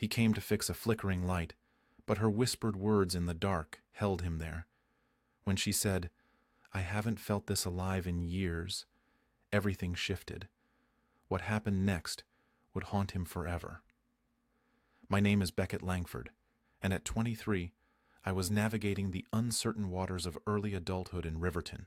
He came to fix a flickering light, but her whispered words in the dark held him there. When she said, "I haven't felt this alive in years," everything shifted. What happened next would haunt him forever. My name is Beckett Langford, and at 23, I was navigating the uncertain waters of early adulthood in Riverton,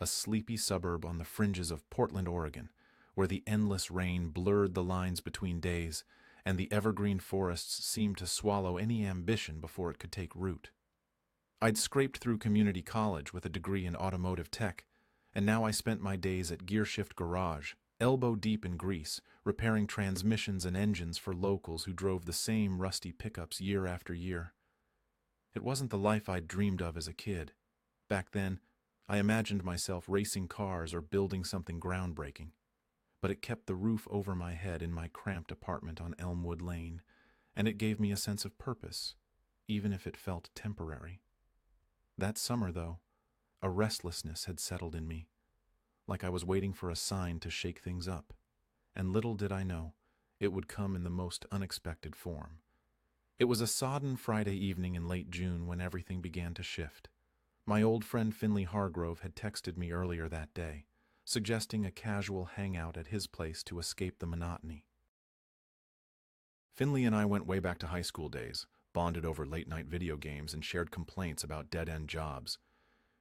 a sleepy suburb on the fringes of Portland, Oregon, where the endless rain blurred the lines between days and the evergreen forests seemed to swallow any ambition before it could take root. I'd scraped through community college with a degree in automotive tech, and now I spent my days at Gearshift Garage, elbow deep in grease, repairing transmissions and engines for locals who drove the same rusty pickups year after year. It wasn't the life I'd dreamed of as a kid. Back then, I imagined myself racing cars or building something groundbreaking. But it kept the roof over my head in my cramped apartment on Elmwood Lane, and it gave me a sense of purpose, even if it felt temporary. That summer, though, a restlessness had settled in me, like I was waiting for a sign to shake things up, and little did I know, it would come in the most unexpected form. It was a sodden Friday evening in late June when everything began to shift. My old friend Finley Hargrove had texted me earlier that day, suggesting a casual hangout at his place to escape the monotony. Finley and I went way back to high school days, bonded over late-night video games and shared complaints about dead-end jobs.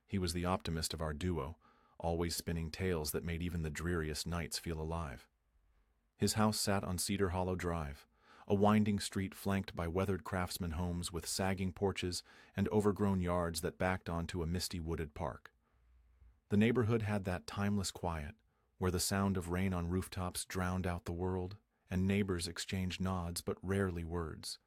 He was the optimist of our duo, always spinning tales that made even the dreariest nights feel alive. His house sat on Cedar Hollow Drive, a winding street flanked by weathered craftsman homes with sagging porches and overgrown yards that backed onto a misty wooded park. The neighborhood had that timeless quiet, where the sound of rain on rooftops drowned out the world, and neighbors exchanged nods but rarely words.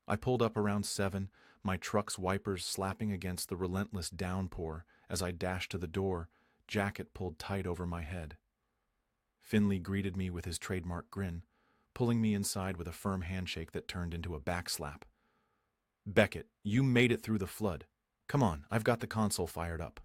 I pulled up around 7, my truck's wipers slapping against the relentless downpour as I dashed to the door, jacket pulled tight over my head. Finley greeted me with his trademark grin, pulling me inside with a firm handshake that turned into a backslap. "Beckett, you made it through the flood. Come on, I've got the console fired up."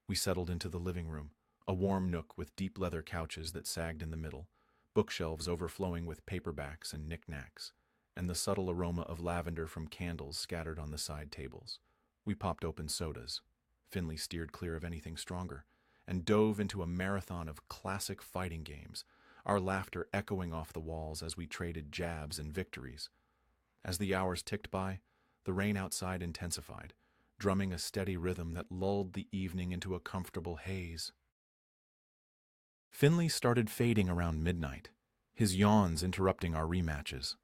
We settled into the living room, a warm nook with deep leather couches that sagged in the middle, bookshelves overflowing with paperbacks and knickknacks, and the subtle aroma of lavender from candles scattered on the side tables. We popped open sodas. Finley steered clear of anything stronger, and dove into a marathon of classic fighting games, our laughter echoing off the walls as we traded jabs and victories. As the hours ticked by, the rain outside intensified, drumming a steady rhythm that lulled the evening into a comfortable haze. Finley started fading around midnight, his yawns interrupting our rematches.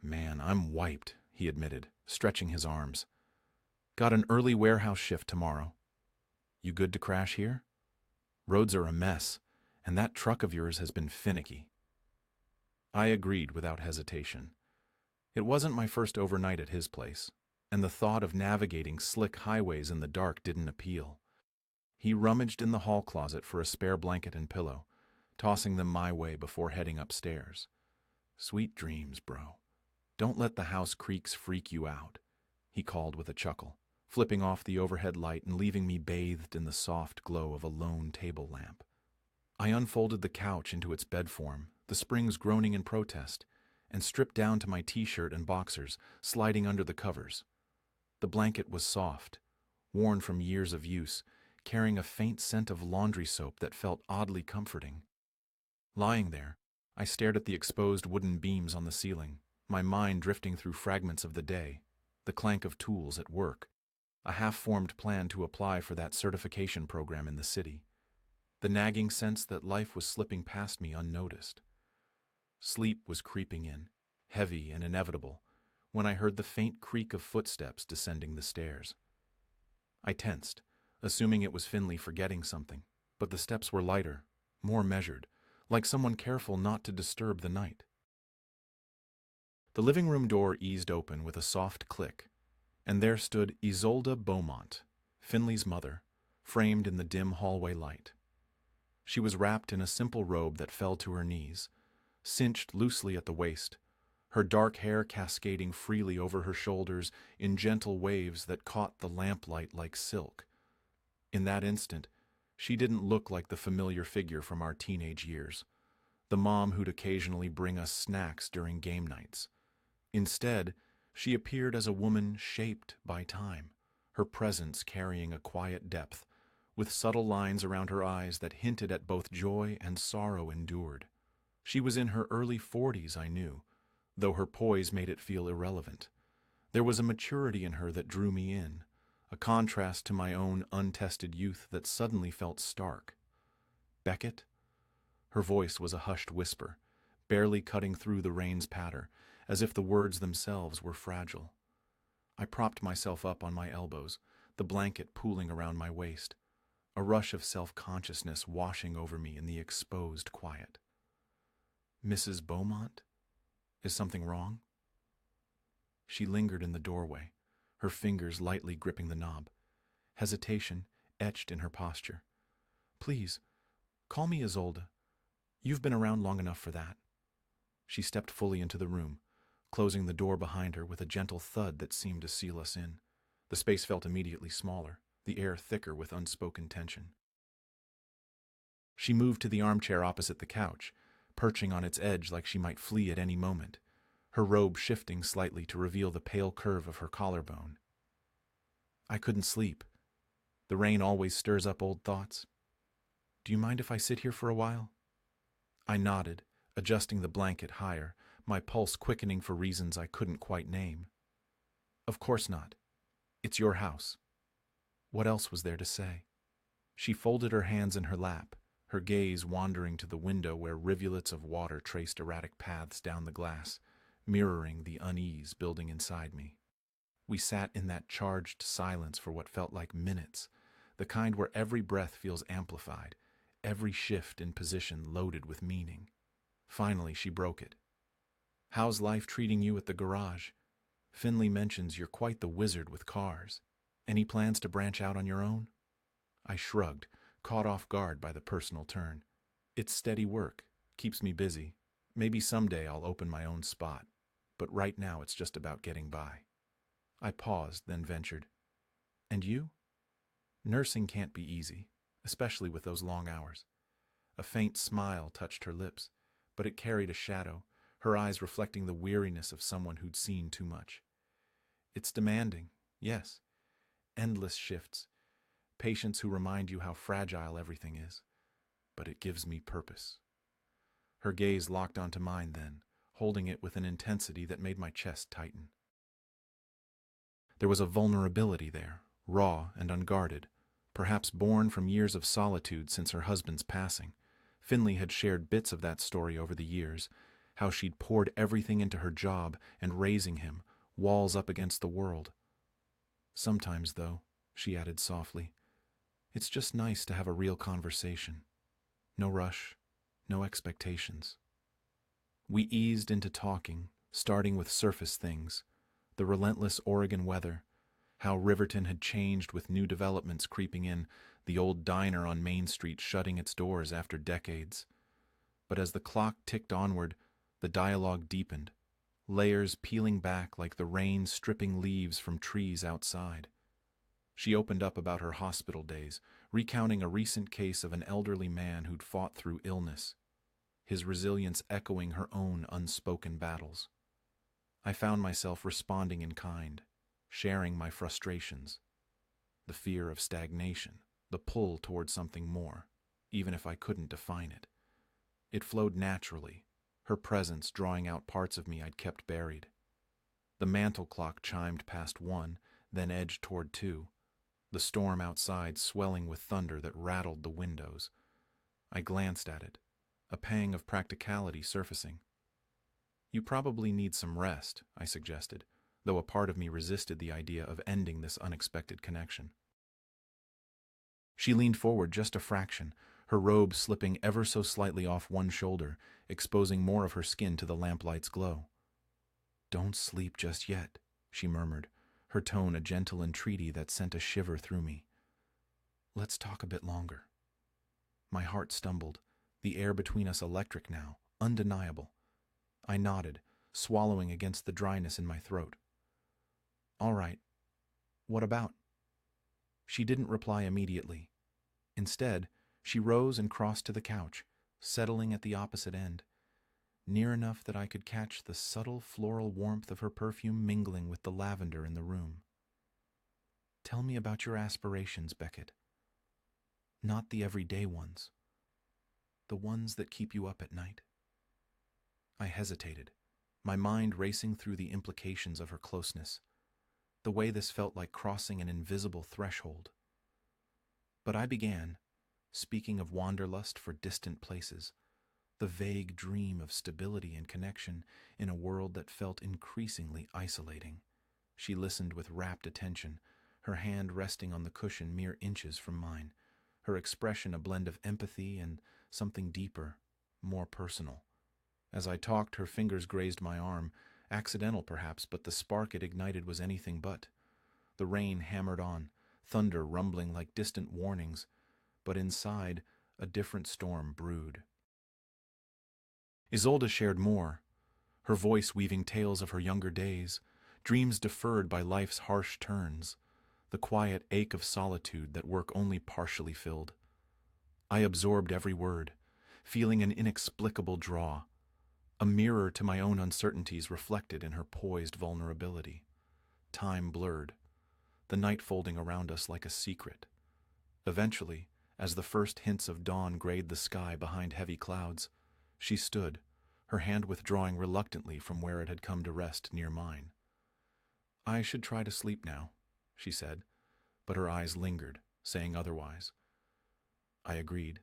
"Man, I'm wiped," he admitted, stretching his arms. "Got an early warehouse shift tomorrow. You good to crash here? Roads are a mess, and that truck of yours has been finicky." I agreed without hesitation. It wasn't my first overnight at his place, and the thought of navigating slick highways in the dark didn't appeal. He rummaged in the hall closet for a spare blanket and pillow, tossing them my way before heading upstairs. "Sweet dreams, bro. Don't let the house creaks freak you out," he called with a chuckle, flipping off the overhead light and leaving me bathed in the soft glow of a lone table lamp. I unfolded the couch into its bed form, the springs groaning in protest, and stripped down to my t-shirt and boxers, sliding under the covers. The blanket was soft, worn from years of use, carrying a faint scent of laundry soap that felt oddly comforting. Lying there, I stared at the exposed wooden beams on the ceiling, my mind drifting through fragments of the day, the clank of tools at work, a half-formed plan to apply for that certification program in the city, the nagging sense that life was slipping past me unnoticed. Sleep was creeping in, heavy and inevitable, when I heard the faint creak of footsteps descending the stairs. I tensed, assuming it was Finley forgetting something, but the steps were lighter, more measured, like someone careful not to disturb the night. The living room door eased open with a soft click, and there stood Isolde Beaumont, Finley's mother, framed in the dim hallway light. She was wrapped in a simple robe that fell to her knees, cinched loosely at the waist, her dark hair cascading freely over her shoulders in gentle waves that caught the lamplight like silk. In that instant, she didn't look like the familiar figure from our teenage years, the mom who'd occasionally bring us snacks during game nights. Instead, she appeared as a woman shaped by time, her presence carrying a quiet depth, with subtle lines around her eyes that hinted at both joy and sorrow endured. She was in her early 40s, I knew, though her poise made it feel irrelevant. There was a maturity in her that drew me in, a contrast to my own untested youth that suddenly felt stark. Beckett? Her voice was a hushed whisper, barely cutting through the rain's patter, as if the words themselves were fragile. I propped myself up on my elbows, the blanket pooling around my waist, a rush of self-consciousness washing over me in the exposed quiet. Mrs. Beaumont? Is something wrong? She lingered in the doorway, her fingers lightly gripping the knob, hesitation etched in her posture. Please, call me Isolde. You've been around long enough for that. She stepped fully into the room, closing the door behind her with a gentle thud that seemed to seal us in. The space felt immediately smaller, the air thicker with unspoken tension. She moved to the armchair opposite the couch, perching on its edge like she might flee at any moment, her robe shifting slightly to reveal the pale curve of her collarbone. I couldn't sleep. The rain always stirs up old thoughts. Do you mind if I sit here for a while? I nodded, adjusting the blanket higher, my pulse quickening for reasons I couldn't quite name. Of course not. It's your house. What else was there to say? She folded her hands in her lap, her gaze wandering to the window where rivulets of water traced erratic paths down the glass, mirroring the unease building inside me. We sat in that charged silence for what felt like minutes, the kind where every breath feels amplified, every shift in position loaded with meaning. Finally, she broke it. How's life treating you at the garage? Finley mentions you're quite the wizard with cars. Any plans to branch out on your own? I shrugged, caught off guard by the personal turn. It's steady work, keeps me busy. Maybe someday I'll open my own spot, but right now it's just about getting by. I paused, then ventured. And you? Nursing can't be easy, especially with those long hours. A faint smile touched her lips, but it carried a shadow, her eyes reflecting the weariness of someone who'd seen too much. It's demanding, yes. Endless shifts, patients who remind you how fragile everything is, but it gives me purpose. Her gaze locked onto mine then, holding it with an intensity that made my chest tighten. There was a vulnerability there, raw and unguarded, perhaps born from years of solitude since her husband's passing. Finley had shared bits of that story over the years, how she'd poured everything into her job and raising him, walls up against the world. Sometimes, though, she added softly, it's just nice to have a real conversation. No rush, no expectations. We eased into talking, starting with surface things, the relentless Oregon weather, how Riverton had changed with new developments creeping in, the old diner on Main Street shutting its doors after decades. But as the clock ticked onward, the dialogue deepened, layers peeling back like the rain stripping leaves from trees outside. She opened up about her hospital days, recounting a recent case of an elderly man who'd fought through illness, his resilience echoing her own unspoken battles. I found myself responding in kind, sharing my frustrations, the fear of stagnation, the pull toward something more, even if I couldn't define it. It flowed naturally, her presence drawing out parts of me I'd kept buried. The mantel clock chimed past 1, then edged toward 2, the storm outside swelling with thunder that rattled the windows. I glanced at it, a pang of practicality surfacing. You probably need some rest, I suggested, though a part of me resisted the idea of ending this unexpected connection. She leaned forward just a fraction, her robe slipping ever so slightly off one shoulder, exposing more of her skin to the lamplight's glow. Don't sleep just yet, she murmured, her tone a gentle entreaty that sent a shiver through me. Let's talk a bit longer. My heart stumbled, the air between us electric now, undeniable. I nodded, swallowing against the dryness in my throat. All right. What about? She didn't reply immediately. Instead, she rose and crossed to the couch, settling at the opposite end. near enough that I could catch the subtle floral warmth of her perfume mingling with the lavender in the room. "Tell me about your aspirations, Beckett. Not the everyday ones. The ones that keep you up at night." I hesitated, my mind racing through the implications of her closeness, the way this felt like crossing an invisible threshold. But I began, speaking of wanderlust for distant places, the vague dream of stability and connection in a world that felt increasingly isolating. She listened with rapt attention, her hand resting on the cushion mere inches from mine, her expression a blend of empathy and something deeper, more personal. As I talked, her fingers grazed my arm, accidental perhaps, but the spark it ignited was anything but. The rain hammered on, thunder rumbling like distant warnings, but inside, a different storm brewed. Isolde shared more, her voice weaving tales of her younger days, dreams deferred by life's harsh turns, the quiet ache of solitude that work only partially filled. I absorbed every word, feeling an inexplicable draw, a mirror to my own uncertainties reflected in her poised vulnerability. Time blurred, the night folding around us like a secret. Eventually, as the first hints of dawn grayed the sky behind heavy clouds, she stood, her hand withdrawing reluctantly from where it had come to rest near mine. "I should try to sleep now," she said, but her eyes lingered, saying otherwise. I agreed,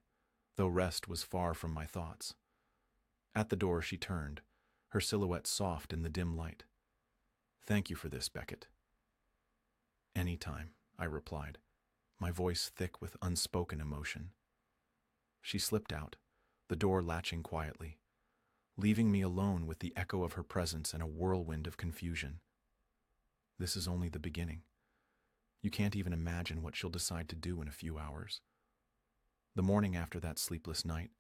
though rest was far from my thoughts. At the door she turned, her silhouette soft in the dim light. "Thank you for this, Beckett." "Any time," I replied, my voice thick with unspoken emotion. She slipped out, the door latching quietly, leaving me alone with the echo of her presence and a whirlwind of confusion. This is only the beginning. You can't even imagine what she'll decide to do in a few hours. The morning after that sleepless night,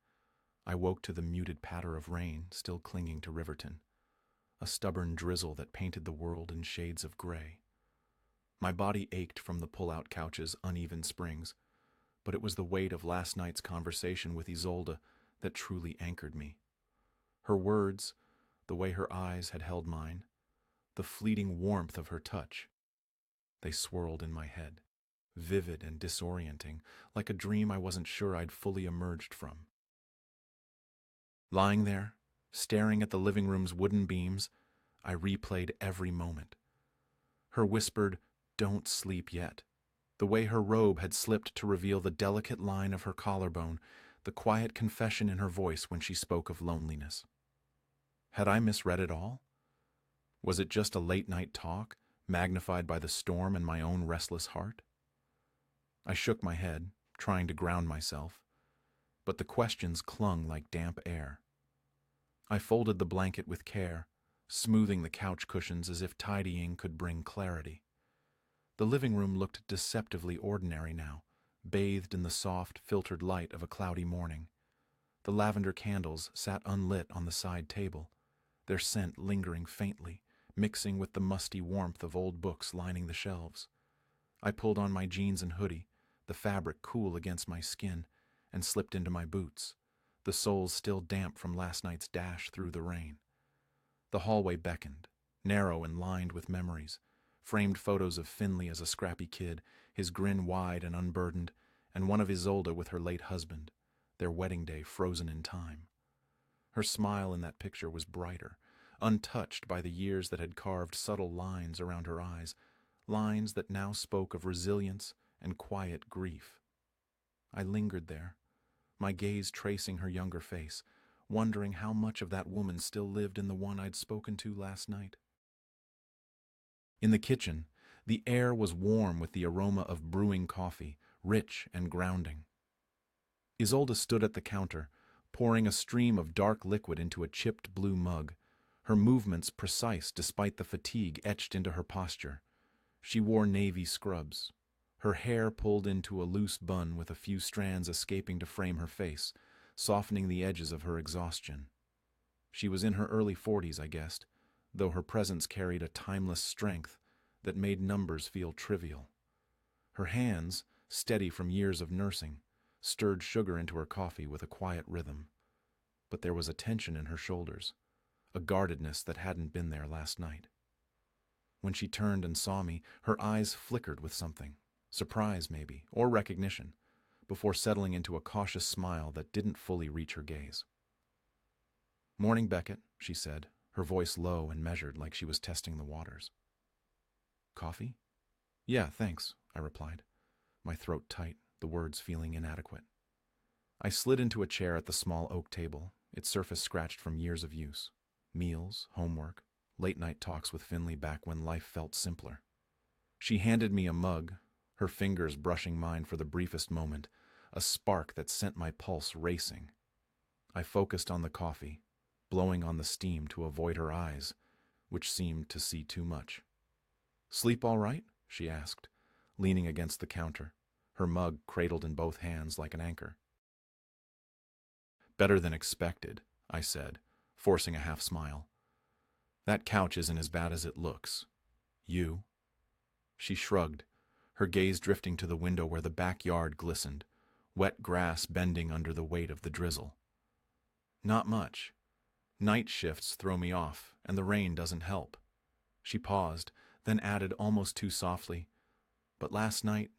I woke to the muted patter of rain still clinging to Riverton, a stubborn drizzle that painted the world in shades of gray. My body ached from the pull-out couch's uneven springs, but it was the weight of last night's conversation with Isolde that truly anchored me. Her words, the way her eyes had held mine, the fleeting warmth of her touch, they swirled in my head, vivid and disorienting, like a dream I wasn't sure I'd fully emerged from. Lying there, staring at the living room's wooden beams, I replayed every moment. Her whispered, "Don't sleep yet," the way her robe had slipped to reveal the delicate line of her collarbone, the quiet confession in her voice when she spoke of loneliness. Had I misread it all? Was it just a late-night talk, magnified by the storm and my own restless heart? I shook my head, trying to ground myself, but the questions clung like damp air. I folded the blanket with care, smoothing the couch cushions as if tidying could bring clarity. The living room looked deceptively ordinary now, bathed in the soft, filtered light of a cloudy morning. The lavender candles sat unlit on the side table, their scent lingering faintly, mixing with the musty warmth of old books lining the shelves. I pulled on my jeans and hoodie, the fabric cool against my skin, and slipped into my boots, the soles still damp from last night's dash through the rain. The hallway beckoned, narrow and lined with memories, framed photos of Finley as a scrappy kid, his grin wide and unburdened, and one of Isolde with her late husband, their wedding day frozen in time. Her smile in that picture was brighter, untouched by the years that had carved subtle lines around her eyes, lines that now spoke of resilience and quiet grief. I lingered there, my gaze tracing her younger face, wondering how much of that woman still lived in the one I'd spoken to last night. In the kitchen, the air was warm with the aroma of brewing coffee, rich and grounding. Isolde stood at the counter, pouring a stream of dark liquid into a chipped blue mug, her movements precise despite the fatigue etched into her posture. She wore navy scrubs, her hair pulled into a loose bun with a few strands escaping to frame her face, softening the edges of her exhaustion. She was in her early 40s, I guessed, though her presence carried a timeless strength that made numbers feel trivial. Her hands, steady from years of nursing, stirred sugar into her coffee with a quiet rhythm. but there was a tension in her shoulders, a guardedness that hadn't been there last night. When she turned and saw me, her eyes flickered with something, surprise maybe, or recognition, before settling into a cautious smile that didn't fully reach her gaze. "Morning, Beckett," she said, her voice low and measured like she was testing the waters. "Coffee?" "Yeah, thanks," I replied, my throat tight, the words feeling inadequate. I slid into a chair at the small oak table, its surface scratched from years of use. Meals, homework, late-night talks with Finley back when life felt simpler. She handed me a mug, her fingers brushing mine for the briefest moment, a spark that sent my pulse racing. I focused on the coffee, blowing on the steam to avoid her eyes, which seemed to see too much. "Sleep all right?" she asked, leaning against the counter, her mug cradled in both hands like an anchor. "Better than expected," I said, forcing a half-smile. "That couch isn't as bad as it looks. You?" She shrugged, her gaze drifting to the window where the backyard glistened, wet grass bending under the weight of the drizzle. "Not much. Night shifts throw me off, and the rain doesn't help." She paused, then added almost too softly, "But last night,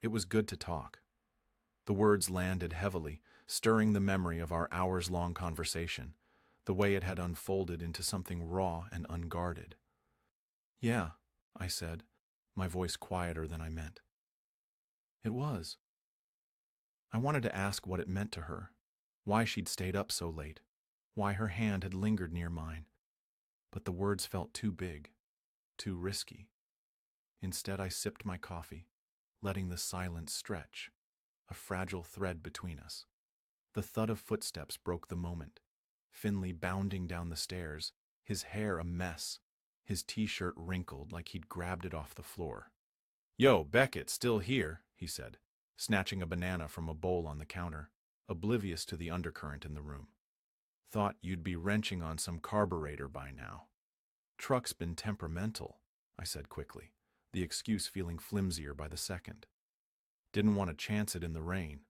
it was good to talk." The words landed heavily, stirring the memory of our hours-long conversation, the way it had unfolded into something raw and unguarded. "Yeah," I said, my voice quieter than I meant. "It was." I wanted to ask what it meant to her, why she'd stayed up so late, why her hand had lingered near mine, but the words felt too big, too risky. Instead, I sipped my coffee, letting the silence stretch, a fragile thread between us. The thud of footsteps broke the moment. Finley bounding down the stairs, his hair a mess, his t-shirt wrinkled like he'd grabbed it off the floor. "Yo, Beckett, still here," he said, snatching a banana from a bowl on the counter, oblivious to the undercurrent in the room. "Thought you'd be wrenching on some carburetor by now." "Truck's been temperamental," I said quickly, the excuse feeling flimsier by the second. "Didn't want to chance it in the rain."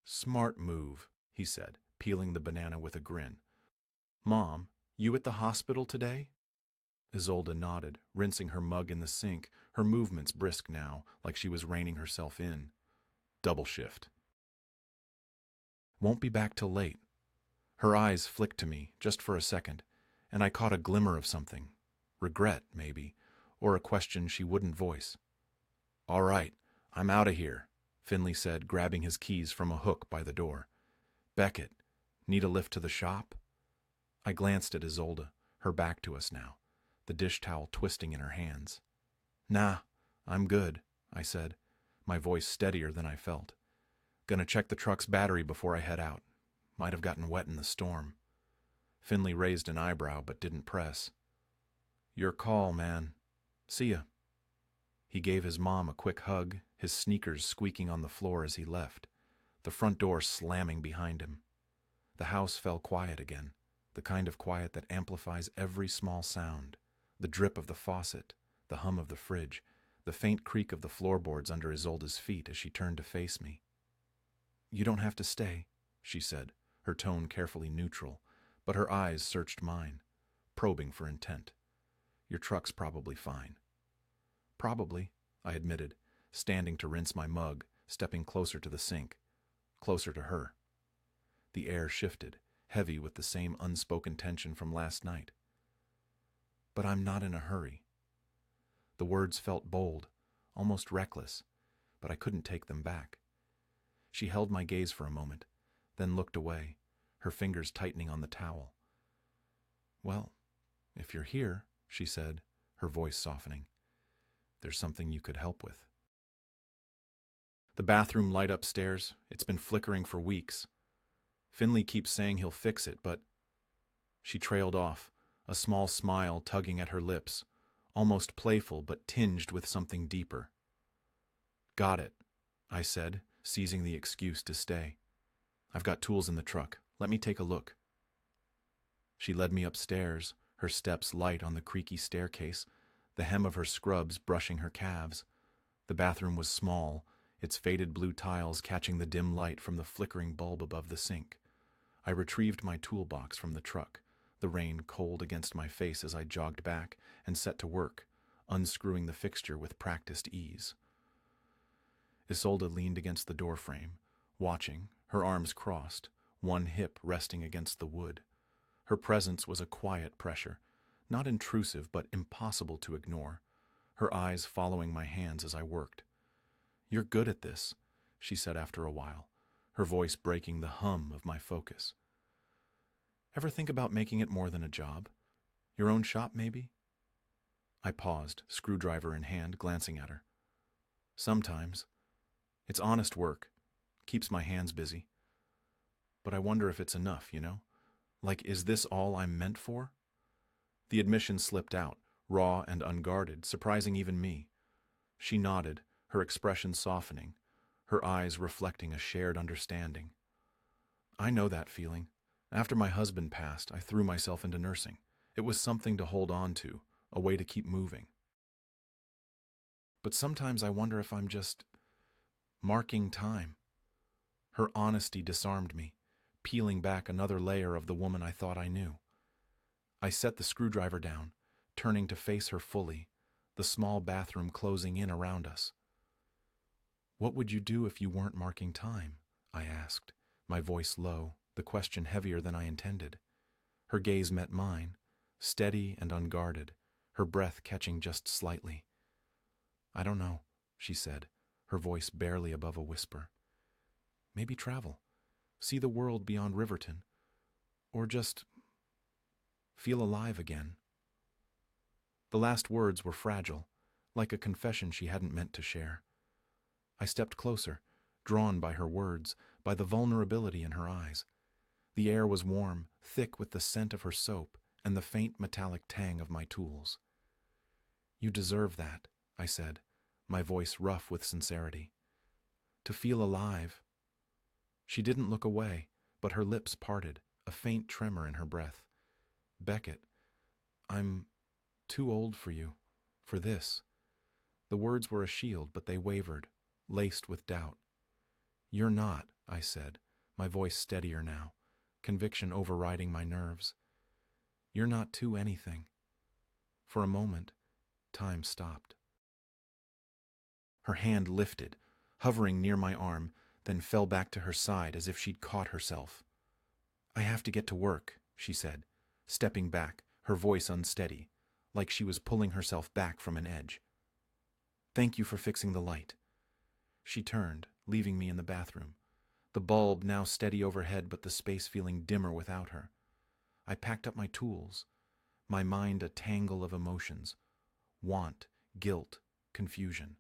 "Smart move," he said, peeling the banana with a grin. "Mom, you at the hospital today?" Isolde nodded, rinsing her mug in the sink, her movements brisk now, like she was reining herself in. "Double shift." "Won't be back till late." Her eyes flicked to me, just for a second, and I caught a glimmer of something. Regret, maybe, or a question she wouldn't voice. "All right, I'm out of here," Finley said, grabbing his keys from a hook by the door. "Beckett, need a lift to the shop?" I glanced at Isolde, her back to us now, the dish towel twisting in her hands. "Nah, I'm good," I said, my voice steadier than I felt. "Gonna check the truck's battery before I head out. Might have gotten wet in the storm." Finley raised an eyebrow but didn't press. "Your call, man. See ya." He gave his mom a quick hug, his sneakers squeaking on the floor as he left, the front door slamming behind him. The house fell quiet again, the kind of quiet that amplifies every small sound, the drip of the faucet, the hum of the fridge, the faint creak of the floorboards under Isolde's feet as she turned to face me. "You don't have to stay," she said, her tone carefully neutral, but her eyes searched mine, probing for intent. "Your truck's probably fine." "Probably," I admitted, standing to rinse my mug, stepping closer to the sink, closer to her. The air shifted, heavy with the same unspoken tension from last night. "But I'm not in a hurry." The words felt bold, almost reckless, but I couldn't take them back. She held my gaze for a moment, then looked away, her fingers tightening on the towel. "Well, if you're here," she said, her voice softening, "there's something you could help with." "The bathroom light upstairs, it's been flickering for weeks. Finley keeps saying he'll fix it, but—" She trailed off, a small smile tugging at her lips, almost playful but tinged with something deeper. "Got it," I said, seizing the excuse to stay. "I've got tools in the truck. Let me take a look." She led me upstairs, her steps light on the creaky staircase, the hem of her scrubs brushing her calves. The bathroom was small, its faded blue tiles catching the dim light from the flickering bulb above the sink. I retrieved my toolbox from the truck, the rain cold against my face as I jogged back and set to work, unscrewing the fixture with practiced ease. Isolde leaned against the doorframe, watching, her arms crossed, one hip resting against the wood. Her presence was a quiet pressure, not intrusive but impossible to ignore, her eyes following my hands as I worked. "You're good at this," she said after a while, her voice breaking the hum of my focus. "Ever think about making it more than a job? Your own shop, maybe?" I paused, screwdriver in hand, glancing at her. "Sometimes. It's honest work. Keeps my hands busy. But I wonder if it's enough, you know? Like, is this all I'm meant for?" The admission slipped out, raw and unguarded, surprising even me. She nodded, her expression softening, her eyes reflecting a shared understanding. "I know that feeling. After my husband passed, I threw myself into nursing. It was something to hold on to, a way to keep moving. But sometimes I wonder if I'm just marking time." Her honesty disarmed me, peeling back another layer of the woman I thought I knew. I set the screwdriver down, turning to face her fully, the small bathroom closing in around us. "What would you do if you weren't marking time?" I asked, my voice low, the question heavier than I intended. Her gaze met mine, steady and unguarded, her breath catching just slightly. "I don't know," she said, her voice barely above a whisper. "Maybe travel, see the world beyond Riverton, or just feel alive again." The last words were fragile, like a confession she hadn't meant to share. I stepped closer, drawn by her words, by the vulnerability in her eyes. The air was warm, thick with the scent of her soap and the faint metallic tang of my tools. "You deserve that," I said, my voice rough with sincerity. "To feel alive." She didn't look away, but her lips parted, a faint tremor in her breath. "Beckett, I'm too old for you, for this." The words were a shield, but they wavered, laced with doubt. "You're not," I said, my voice steadier now, conviction overriding my nerves. "You're not too anything." For a moment, time stopped. Her hand lifted, hovering near my arm, then fell back to her side as if she'd caught herself. "I have to get to work," she said, stepping back, her voice unsteady, like she was pulling herself back from an edge. "Thank you for fixing the light." She turned, leaving me in the bathroom, the bulb now steady overhead but the space feeling dimmer without her. I packed up my tools, my mind a tangle of emotions, want, guilt, confusion.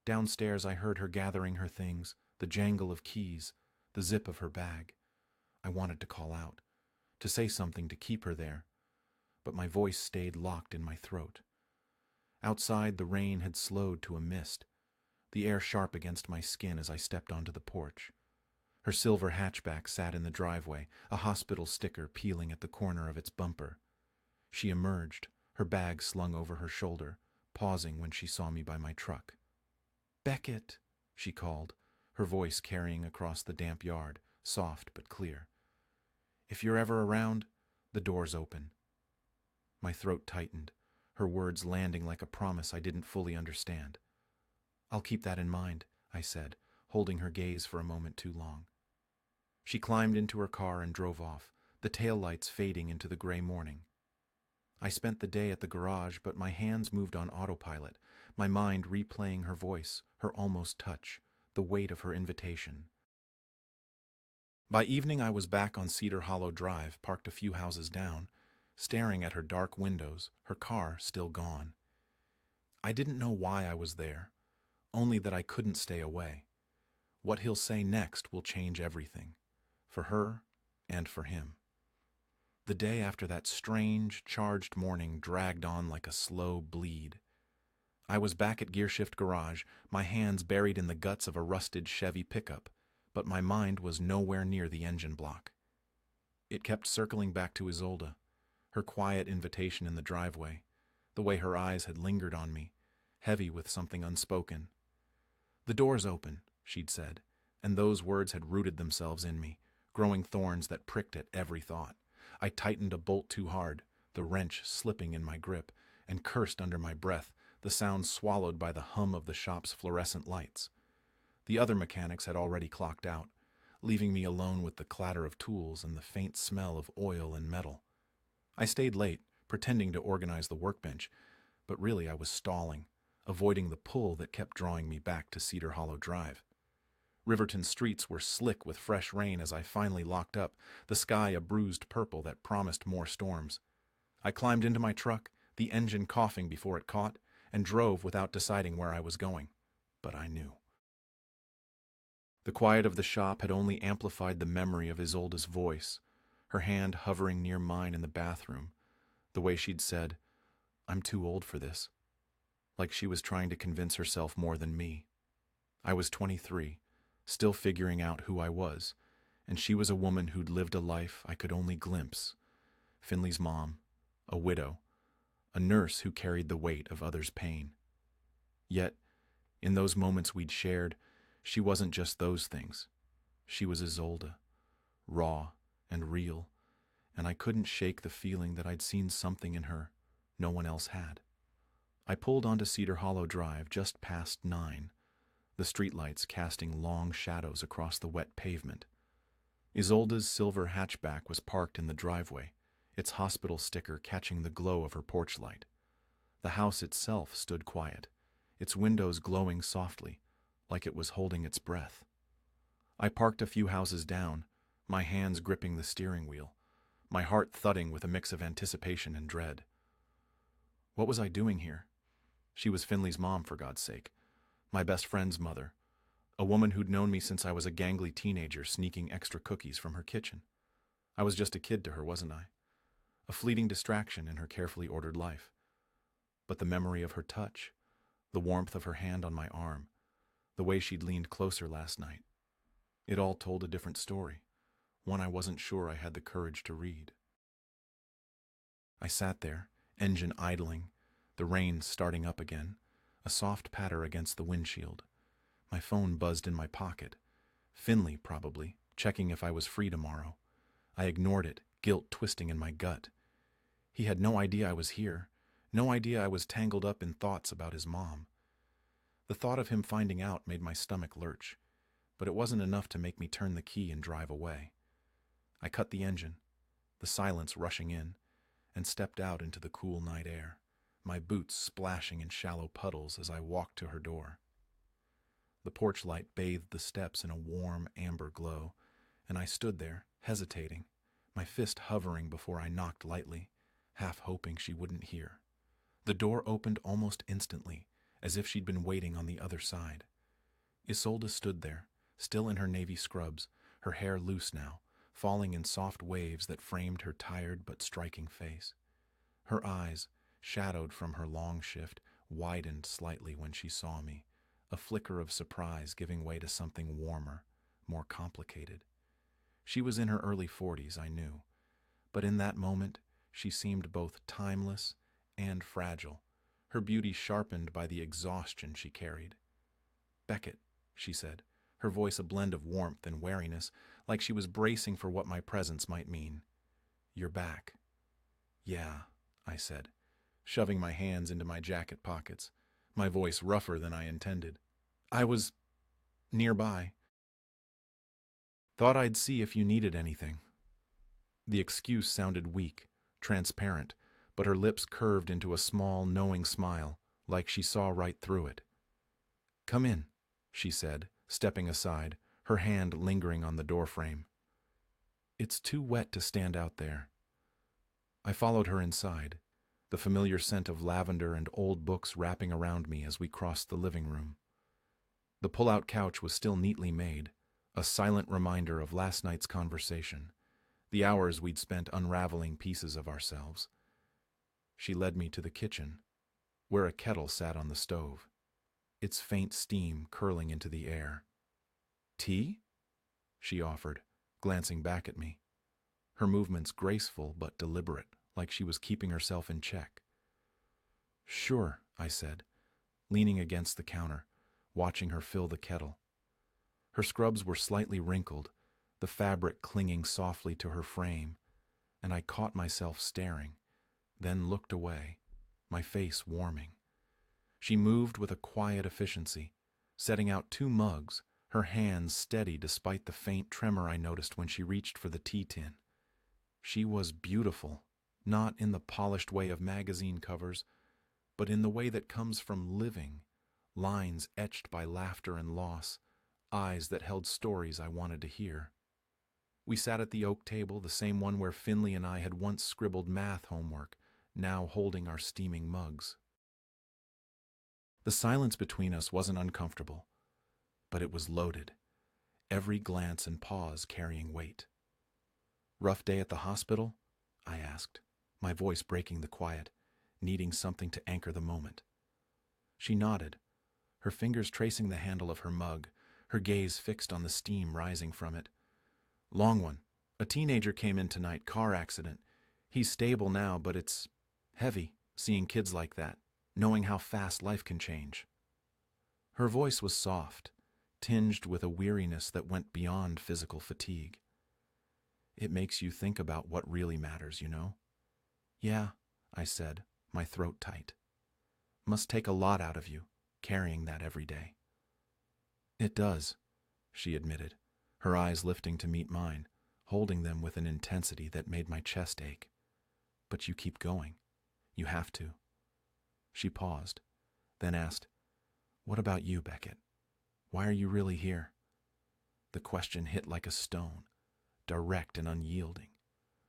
Downstairs I heard her gathering her things, the jangle of keys, the zip of her bag. I wanted to call out, to say something to keep her there, but my voice stayed locked in my throat. Outside, the rain had slowed to a mist, the air sharp against my skin as I stepped onto the porch. Her silver hatchback sat in the driveway, a hospital sticker peeling at the corner of its bumper. She emerged, her bag slung over her shoulder, pausing when she saw me by my truck. "Beckett," she called, her voice carrying across the damp yard, soft but clear. "If you're ever around, the door's open." My throat tightened, her words landing like a promise I didn't fully understand. "I'll keep that in mind," I said, holding her gaze for a moment too long. She climbed into her car and drove off, the taillights fading into the gray morning. I spent the day at the garage, but my hands moved on autopilot, my mind replaying her voice, her almost touch, the weight of her invitation. By evening I was back on Cedar Hollow Drive, parked a few houses down, staring at her dark windows, her car still gone. I didn't know why I was there, only that I couldn't stay away. What he'll say next will change everything, for her and for him. The day after that strange, charged morning dragged on like a slow bleed. I was back at Gearshift Garage, my hands buried in the guts of a rusted Chevy pickup, but my mind was nowhere near the engine block. It kept circling back to Isolde, her quiet invitation in the driveway, the way her eyes had lingered on me, heavy with something unspoken. "The door's open," she'd said, and those words had rooted themselves in me, growing thorns that pricked at every thought. I tightened a bolt too hard, the wrench slipping in my grip, and cursed under my breath, the sound swallowed by the hum of the shop's fluorescent lights. The other mechanics had already clocked out, leaving me alone with the clatter of tools and the faint smell of oil and metal. I stayed late, pretending to organize the workbench, but really I was stalling, avoiding the pull that kept drawing me back to Cedar Hollow Drive. Riverton streets were slick with fresh rain as I finally locked up, the sky a bruised purple that promised more storms. I climbed into my truck, the engine coughing before it caught, and drove without deciding where I was going. But I knew. The quiet of the shop had only amplified the memory of Isolde's voice, her hand hovering near mine in the bathroom, the way she'd said, "I'm too old for this," like she was trying to convince herself more than me. I was 23, still figuring out who I was, and she was a woman who'd lived a life I could only glimpse. Finley's mom, a widow, a nurse who carried the weight of others' pain. Yet, in those moments we'd shared, she wasn't just those things. She was Isolde, raw and real, and I couldn't shake the feeling that I'd seen something in her no one else had. I pulled onto Cedar Hollow Drive just past 9, the streetlights casting long shadows across the wet pavement. Isolde's silver hatchback was parked in the driveway, its hospital sticker catching the glow of her porch light. The house itself stood quiet, its windows glowing softly, like it was holding its breath. I parked a few houses down, my hands gripping the steering wheel, my heart thudding with a mix of anticipation and dread. What was I doing here? She was Finley's mom, for God's sake, my best friend's mother, a woman who'd known me since I was a gangly teenager sneaking extra cookies from her kitchen. I was just a kid to her, wasn't I? A fleeting distraction in her carefully ordered life. But the memory of her touch, the warmth of her hand on my arm, the way she'd leaned closer last night, it all told a different story, one I wasn't sure I had the courage to read. I sat there, engine idling, the rain starting up again, a soft patter against the windshield. My phone buzzed in my pocket. Finley, probably, checking if I was free tomorrow. I ignored it, guilt twisting in my gut. He had no idea I was here, no idea I was tangled up in thoughts about his mom. The thought of him finding out made my stomach lurch, but it wasn't enough to make me turn the key and drive away. I cut the engine, the silence rushing in, and stepped out into the cool night air, my boots splashing in shallow puddles as I walked to her door. The porch light bathed the steps in a warm amber glow, and I stood there, hesitating, my fist hovering before I knocked lightly, half hoping she wouldn't hear. The door opened almost instantly, as if she'd been waiting on the other side. Isolde stood there, still in her navy scrubs, her hair loose now, falling in soft waves that framed her tired but striking face. Her eyes, shadowed from her long shift, widened slightly when she saw me, a flicker of surprise giving way to something warmer, more complicated. She was in her early 40s, I knew, but in that moment she seemed both timeless and fragile, her beauty sharpened by the exhaustion she carried. "Beckett," she said, her voice a blend of warmth and wariness, like she was bracing for what my presence might mean. "You're back." "Yeah," I said, shoving my hands into my jacket pockets, my voice rougher than I intended. "I was nearby. Thought I'd see if you needed anything." The excuse sounded weak, transparent, but her lips curved into a small, knowing smile, like she saw right through it. "Come in," she said, stepping aside, her hand lingering on the doorframe. "It's too wet to stand out there." I followed her inside, the familiar scent of lavender and old books wrapping around me as we crossed the living room. The pull-out couch was still neatly made, a silent reminder of last night's conversation, the hours we'd spent unraveling pieces of ourselves. She led me to the kitchen, where a kettle sat on the stove, its faint steam curling into the air. "Tea?" she offered, glancing back at me, her movements graceful but deliberate, like she was keeping herself in check. "Sure," I said, leaning against the counter, watching her fill the kettle. Her scrubs were slightly wrinkled, the fabric clinging softly to her frame, and I caught myself staring, then looked away, my face warming. She moved with a quiet efficiency, setting out 2 mugs, her hands steady despite the faint tremor I noticed when she reached for the tea tin. She was beautiful, not in the polished way of magazine covers, but in the way that comes from living, lines etched by laughter and loss, eyes that held stories I wanted to hear. We sat at the oak table, the same one where Finley and I had once scribbled math homework, now holding our steaming mugs. The silence between us wasn't uncomfortable, but it was loaded, every glance and pause carrying weight. "Rough day at the hospital?" I asked, my voice breaking the quiet, needing something to anchor the moment. She nodded, her fingers tracing the handle of her mug, her gaze fixed on the steam rising from it. "Long one. A teenager came in tonight, car accident. He's stable now, but it's heavy, seeing kids like that, knowing how fast life can change." Her voice was soft, tinged with a weariness that went beyond physical fatigue. "It makes you think about what really matters, you know?" "Yeah," I said, my throat tight. "Must take a lot out of you, carrying that every day." "It does," she admitted, her eyes lifting to meet mine, holding them with an intensity that made my chest ache. "But you keep going. You have to." She paused, then asked, "What about you, Beckett? Why are you really here?" The question hit like a stone, direct and unyielding.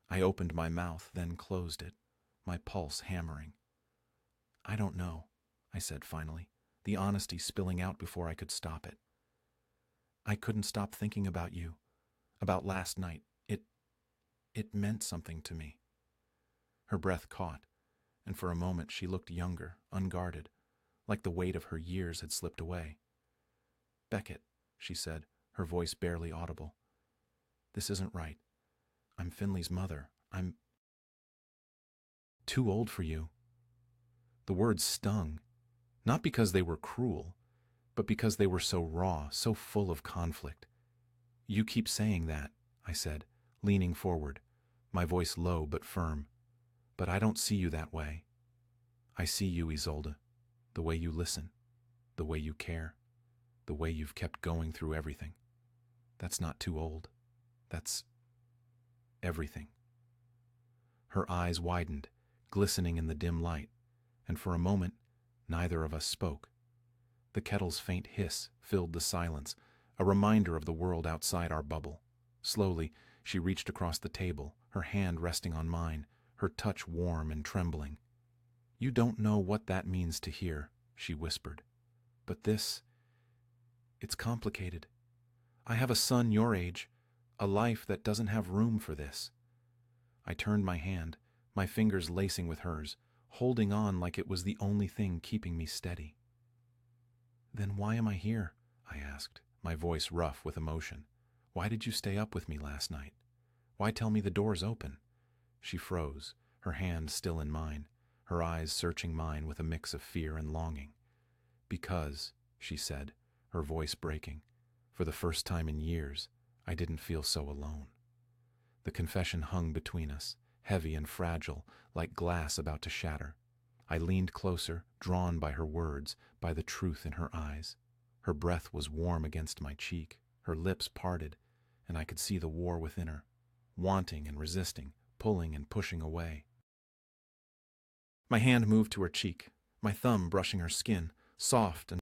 I opened my mouth, then closed it, my pulse hammering. "I don't know," I said finally, the honesty spilling out before I could stop it. "I couldn't stop thinking about you, about last night. It meant something to me." Her breath caught, and for a moment she looked younger, unguarded, like the weight of her years had slipped away. "Beckett," she said, her voice barely audible. "This isn't right. I'm Finley's mother. I'm too old for you." The words stung, not because they were cruel, but because they were so raw, so full of conflict. "You keep saying that," I said, leaning forward, my voice low but firm. "But I don't see you that way. I see you, Isolde, the way you listen, the way you care, the way you've kept going through everything. That's not too old. That's everything." Her eyes widened, glistening in the dim light, and for a moment, neither of us spoke. The kettle's faint hiss filled the silence, a reminder of the world outside our bubble. Slowly, she reached across the table, her hand resting on mine, her touch warm and trembling. "You don't know what that means to hear," she whispered. "But it's complicated. I have a son your age, a life that doesn't have room for this." I turned my hand, my fingers lacing with hers, holding on like it was the only thing keeping me steady. "Then why am I here?" I asked, my voice rough with emotion. "Why did you stay up with me last night? Why tell me the door's open?" She froze, her hand still in mine, her eyes searching mine with a mix of fear and longing. "Because," she said, her voice breaking, "for the first time in years, I didn't feel so alone." The confession hung between us, heavy and fragile, like glass about to shatter. I leaned closer, drawn by her words, by the truth in her eyes. Her breath was warm against my cheek, her lips parted, and I could see the war within her, wanting and resisting, pulling and pushing away. My hand moved to her cheek, my thumb brushing her skin, soft and